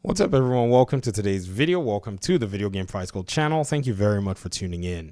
What's up, everyone? Welcome to today's video. Welcome to the Video Game Fight School channel. Thank you very much for tuning in.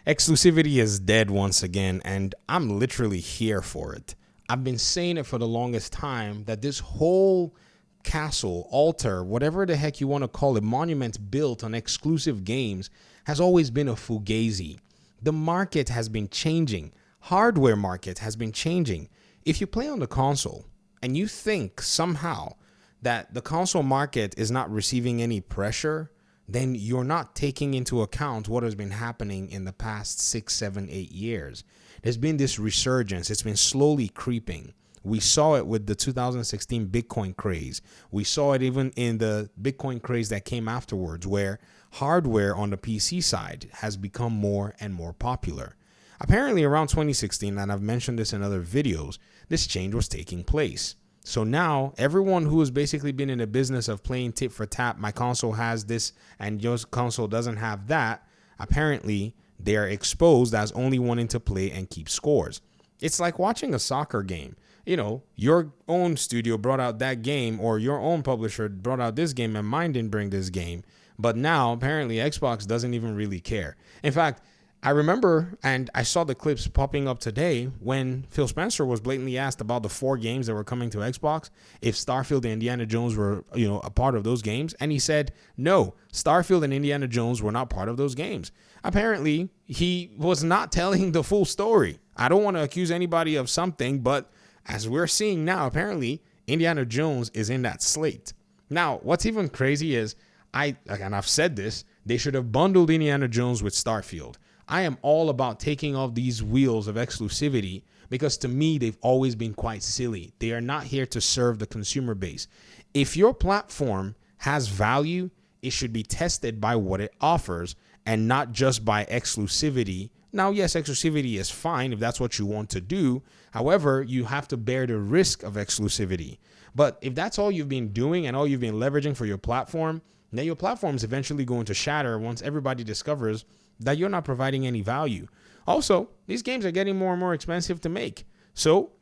Exclusivity is dead once again, and I'm literally here for it. I've been saying it for the longest time that this whole castle, altar, whatever the heck you want to call it, monument built on exclusive games has always been a fugazi. The market has been changing. Hardware market has been changing. If you play on the console and you think somehow that the console market is not receiving any pressure, then you're not taking into account what has been happening in the past 6, 7, 8 years. There's been this resurgence. It's been slowly creeping. We saw it with the 2016 Bitcoin craze. We saw it even in the Bitcoin craze that came afterwards, where hardware on the PC side has become more and more popular. Apparently around 2016, and I've mentioned this in other videos, this change was taking place. So now everyone who has basically been in the business of playing tit for tat, my console has this and your console doesn't have that, apparently they are exposed as only wanting to play and keep scores. It's like watching a soccer game. You know, your own studio brought out that game, or your own publisher brought out this game and mine didn't bring this game. But now apparently Xbox doesn't even really care. In fact, I remember, and I saw the clips popping up today when Phil Spencer was blatantly asked about the 4 games that were coming to Xbox, if Starfield and Indiana Jones were, a part of those games. And he said, no, Starfield and Indiana Jones were not part of those games. Apparently, he was not telling the full story. I don't want to accuse anybody of something, but as we're seeing now, apparently, Indiana Jones is in that slate. Now, what's even crazy is, and I've said this, they should have bundled Indiana Jones with Starfield. I am all about taking off these wheels of exclusivity because to me, they've always been quite silly. They are not here to serve the consumer base. If your platform has value, it should be tested by what it offers and not just by exclusivity. Now, yes, exclusivity is fine if that's what you want to do. However, you have to bear the risk of exclusivity. But if that's all you've been doing and all you've been leveraging for your platform, then your platform is eventually going to shatter once everybody discovers that you're not providing any value. Also, these games are getting more and more expensive to make. So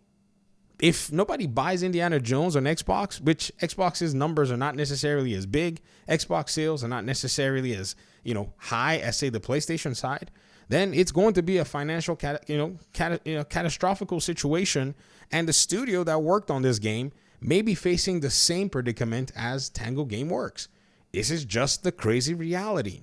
if nobody buys Indiana Jones on Xbox, which Xbox's numbers are not necessarily as big, Xbox sales are not necessarily as, high as say the PlayStation side, then it's going to be a financial catastrophical situation. And the studio that worked on this game may be facing the same predicament as Tango Gameworks. This is just the crazy reality.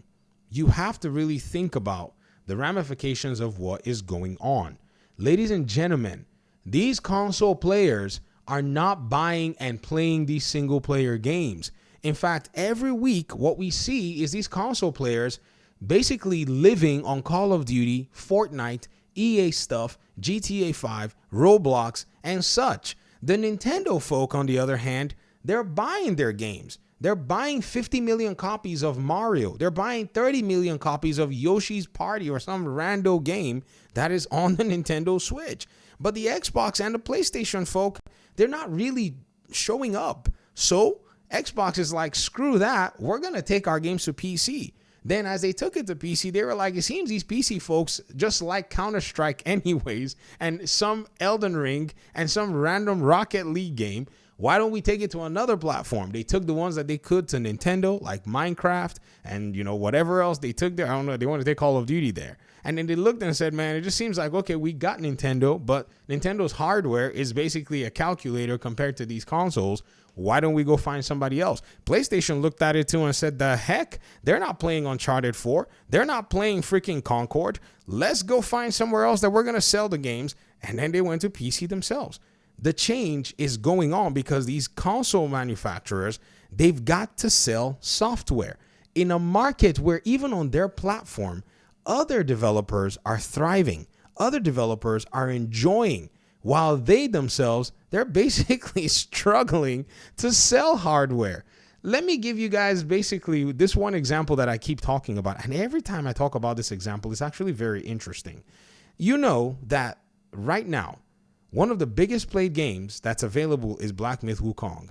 You have to really think about the ramifications of what is going on. Ladies and gentlemen, these console players are not buying and playing these single player games. In fact, every week what we see is these console players basically living on Call of Duty, Fortnite, EA stuff, GTA 5, Roblox, and such. The Nintendo folk, on the other hand, they're buying their games. They're buying 50 million copies of Mario. They're buying 30 million copies of Yoshi's Party or some rando game that is on the Nintendo Switch. But the Xbox and the PlayStation folk, they're not really showing up. So Xbox is like, screw that. We're going to take our games to PC. Then as they took it to PC, they were like, it seems these PC folks just like Counter-Strike anyways, and some Elden Ring and some random Rocket League game. Why don't we take it to another platform? They took the ones that they could to Nintendo, like Minecraft and, whatever else they took there. I don't know. They want to take Call of Duty there. And then they looked and said, man, it just seems like, okay, we got Nintendo, but Nintendo's hardware is basically a calculator compared to these consoles. Why don't we go find somebody else? PlayStation looked at it too and said, the heck? They're not playing Uncharted 4. They're not playing freaking Concord. Let's go find somewhere else that we're going to sell the games. And then they went to PC themselves. The change is going on because these console manufacturers, they've got to sell software in a market where even on their platform, other developers are thriving. Other developers are enjoying while they themselves, they're basically struggling to sell hardware. Let me give you guys basically this one example that I keep talking about. And every time I talk about this example, it's actually very interesting. You know that right now, one of the biggest played games that's available is Black Myth Wukong.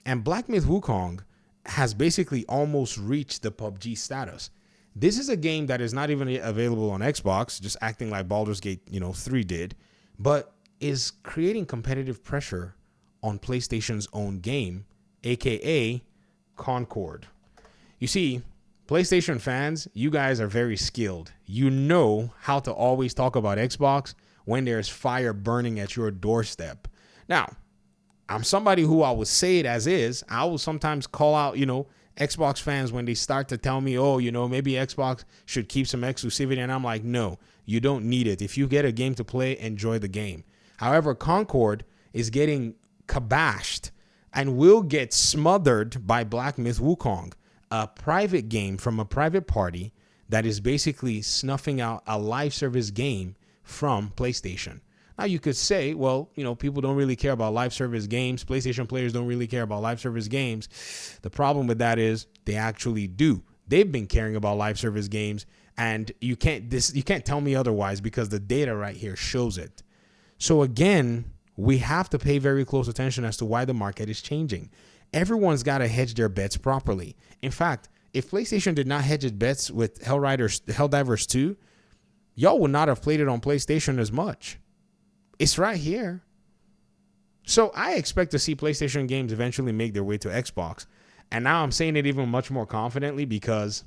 And Black Myth Wukong has basically almost reached the PUBG status. This is a game that is not even available on Xbox, just acting like Baldur's Gate, 3 did, but is creating competitive pressure on PlayStation's own game, aka Concord. You see, PlayStation fans, you guys are very skilled. You know how to always talk about Xbox when there's fire burning at your doorstep. Now, I'm somebody who I will say it as is. I will sometimes call out, Xbox fans when they start to tell me, maybe Xbox should keep some exclusivity. And I'm like, no, you don't need it. If you get a game to play, enjoy the game. However, Concord is getting kabashed and will get smothered by Black Myth Wukong, a private game from a private party that is basically snuffing out a live service game from PlayStation. Now, you could say, well, people don't really care about live service games. PlayStation players don't really care about live service games. The problem with that is they actually do. They've been caring about live service games, and you can't tell me otherwise because the data right here shows it. So again, we have to pay very close attention as to why the market is changing. Everyone's got to hedge their bets properly. In fact, if PlayStation did not hedge its bets with Helldivers 2, y'all would not have played it on PlayStation as much. It's right here. So I expect to see PlayStation games eventually make their way to Xbox. And now I'm saying it even much more confidently because,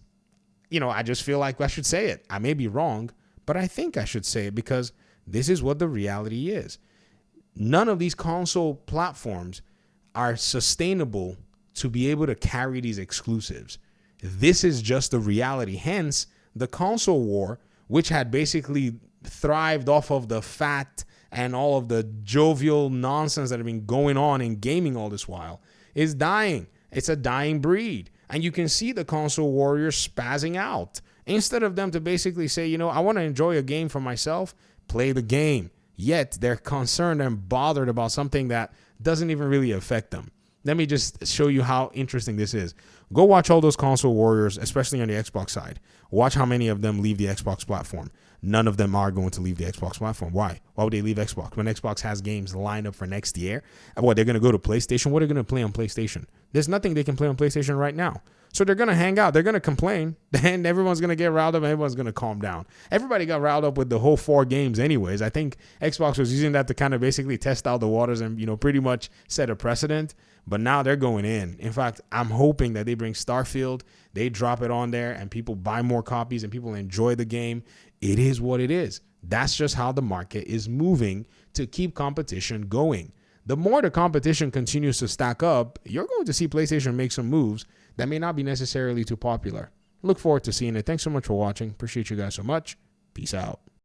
I just feel like I should say it. I may be wrong, but I think I should say it because this is what the reality is. None of these console platforms are sustainable to be able to carry these exclusives. This is just the reality. Hence, the console war, which had basically thrived off of the fat and all of the jovial nonsense that have been going on in gaming all this while, is dying. It's a dying breed. And you can see the console warriors spazzing out. Instead of them to basically say, I want to enjoy a game for myself, play the game. Yet they're concerned and bothered about something that doesn't even really affect them. Let me just show you how interesting this is. Go watch all those console warriors, especially on the Xbox side. Watch how many of them leave the Xbox platform. None of them are going to leave the Xbox platform. Why? Why would they leave Xbox? When Xbox has games lined up for next year, what, they're going to go to PlayStation? What are they going to play on PlayStation? There's nothing they can play on PlayStation right now. So they're going to hang out. They're going to complain. And everyone's going to get riled up. And everyone's going to calm down. Everybody got riled up with the whole 4 games anyways. I think Xbox was using that to kind of basically test out the waters and, pretty much set a precedent. But now they're going in. In fact, I'm hoping that they bring Starfield. They drop it on there and people buy more copies and people enjoy the game. It is what it is. That's just how the market is moving to keep competition going. The more the competition continues to stack up, you're going to see PlayStation make some moves that may not be necessarily too popular. Look forward to seeing it. Thanks so much for watching. Appreciate you guys so much. Peace out.